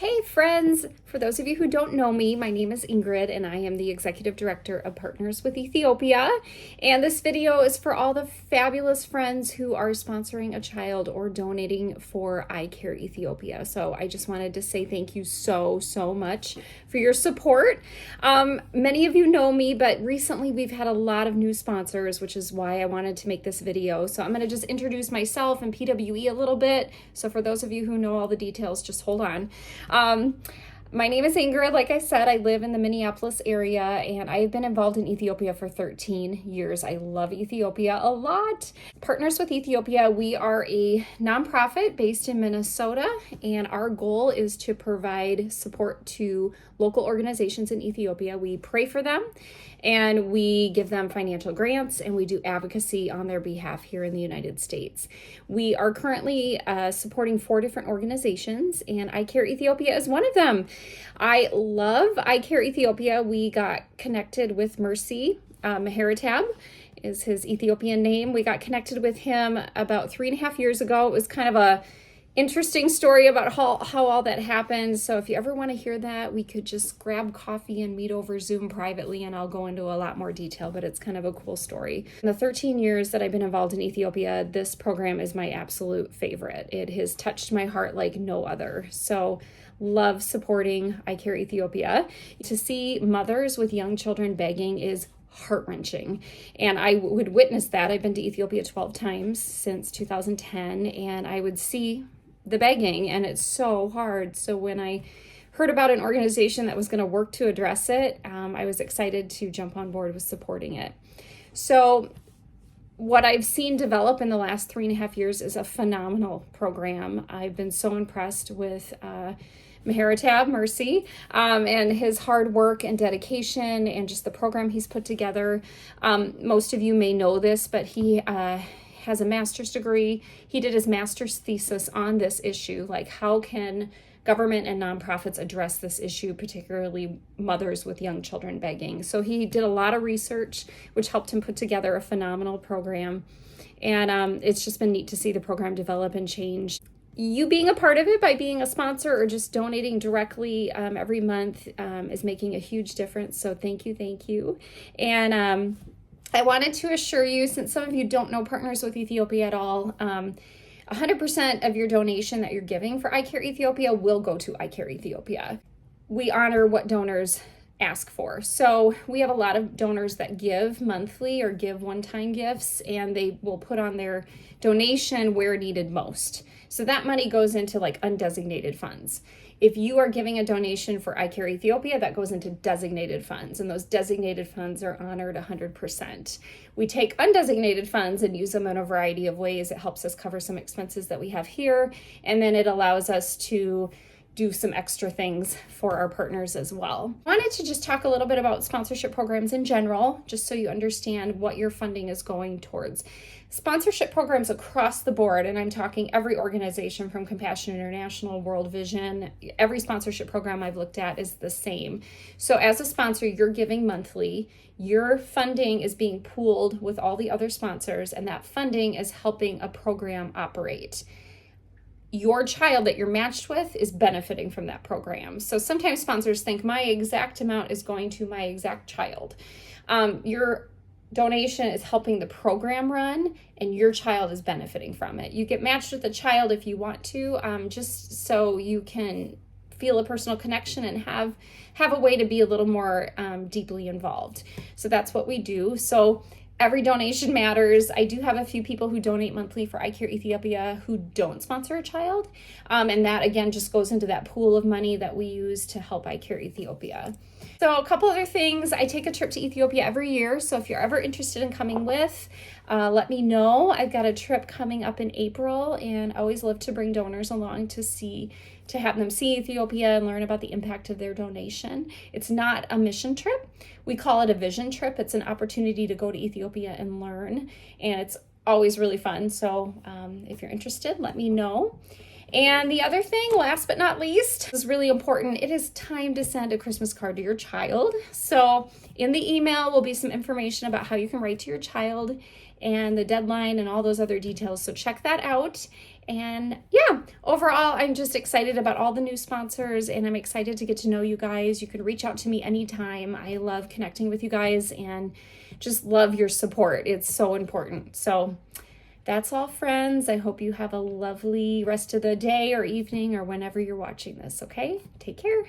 Hey friends! For those of you who don't know me, my name is Ingrid and I am the Executive Director of Partners with Ethiopia. And this video is for all the fabulous friends who are sponsoring a child or donating for iCare Ethiopia. So I just wanted to say thank you so much for your support. Many of you know me, but recently we've had a lot of new sponsors, which is why I wanted to make this video. So I'm going to just introduce myself and PWE a little bit. So for those of you who know all the details, just hold on. My name is Ingrid. Like I said, I live in the Minneapolis area and I've been involved in Ethiopia for 13 years. I love Ethiopia a lot. Partners with Ethiopia, we are a nonprofit based in Minnesota, and our goal is to provide support to local organizations in Ethiopia. We pray for them and we give them financial grants and we do advocacy on their behalf here in the United States. We are currently supporting 4 different organizations, and iCare Ethiopia is one of them. I love iCare Ethiopia. We got connected with Mercy. Maharatab is his Ethiopian name. We got connected with him about 3.5 years ago. It was kind of a interesting story about how all that happened. So if you ever want to hear that, we could just grab coffee and meet over Zoom privately, and I'll go into a lot more detail, but it's kind of a cool story. In the 13 years that I've been involved in Ethiopia, this program is my absolute favorite. It has touched my heart like no other. So love supporting iCare Ethiopia. To see mothers with young children begging is heart-wrenching, and I would witness that. I've been to Ethiopia 12 times since 2010, and I would see the begging, and it's so hard. So when I heard about an organization that was going to work to address it, I was excited to jump on board with supporting it. So what I've seen develop in the last 3.5 years is a phenomenal program. I've been so impressed with Maharatab, Mercy, and his hard work and dedication and just the program he's put together. Most of you may know this, but he has a master's degree. He did his master's thesis on this issue, like how can government and nonprofits address this issue, particularly mothers with young children begging. So he did a lot of research, which helped him put together a phenomenal program. And it's just been neat to see the program develop and change. You being a part of it by being a sponsor or just donating directly every month is making a huge difference. So thank you. And I wanted to assure you, since some of you don't know Partners with Ethiopia at all, 100% of your donation that you're giving for iCare Ethiopia will go to iCare Ethiopia. We honor what donors ask for. So we have a lot of donors that give monthly or give one-time gifts, and they will put on their donation where needed most. So that money goes into like undesignated funds. If you are giving a donation for iCare Ethiopia, that goes into designated funds, and those designated funds are honored 100%. We take undesignated funds and use them in a variety of ways. It helps us cover some expenses that we have here, and then it allows us to do some extra things for our partners as well. I wanted to just talk a little bit about sponsorship programs in general, just so you understand what your funding is going towards. Sponsorship programs across the board, and I'm talking every organization from Compassion International, World Vision, every sponsorship program I've looked at is the same. So as a sponsor, you're giving monthly. Your funding is being pooled with all the other sponsors, and that funding is helping a program operate. Your child that you're matched with is benefiting from that program. So sometimes sponsors think my exact amount is going to my exact child. Your donation is helping the program run, and your child is benefiting from it. You get matched with a child if you want to, just so you can feel a personal connection and have a way to be a little more deeply involved. So that's what we do. So every donation matters. I do have a few people who donate monthly for iCare Ethiopia who don't sponsor a child. And that, again, just goes into that pool of money that we use to help iCare Ethiopia. So a couple other things. I take a trip to Ethiopia every year. So if you're ever interested in coming with, let me know. I've got a trip coming up in April, and I always love to bring donors along to have them see Ethiopia and learn about the impact of their donation. It's not a mission trip. We call it a vision trip. It's an opportunity to go to Ethiopia and learn, and it's always really fun. So if you're interested, let me know. And the other thing, last but not least, is really important. It is time to send a Christmas card to your child. So in the email will be some information about how you can write to your child and the deadline and all those other details. So check that out. And yeah, overall, I'm just excited about all the new sponsors, and I'm excited to get to know you guys. You can reach out to me anytime. I love connecting with you guys and just love your support. It's so important. So that's all, friends. I hope you have a lovely rest of the day or evening or whenever you're watching this, okay? Take care.